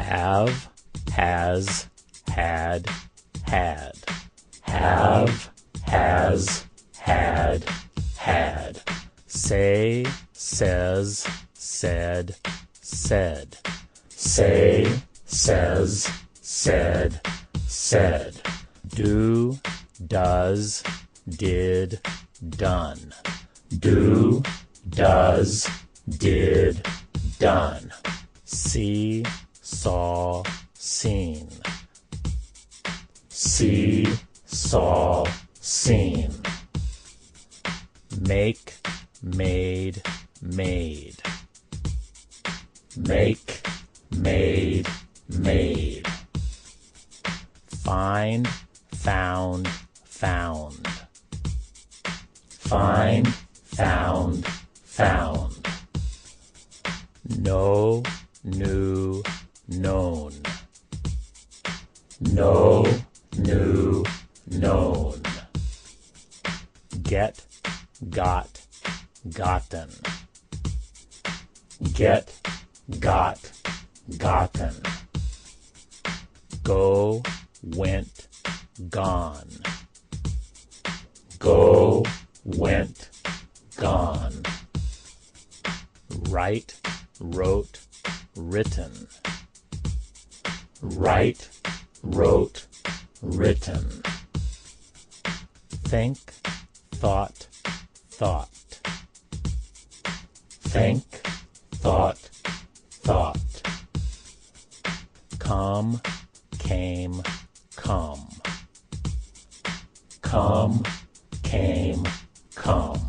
Have, has, had, had. Have, has, had, had. Say, says, said, said. Say, says, said, said. Do, does, did, done. Do, does, did, done. See, saw, seen. See, saw, seen. Make, made, made. Make, made, made. Find, found, found. Find, found, found. Know, knew, known. Know, knew, known. Get, got, gotten. Get, got, gotten. Go, went, gone. Go, went, gone. Write, wrote, written. Write, wrote, written. Think, thought, thought. Think, thought, thought. Come, came, come. Come, came, come.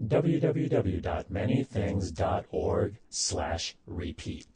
www.manythings.org/repeat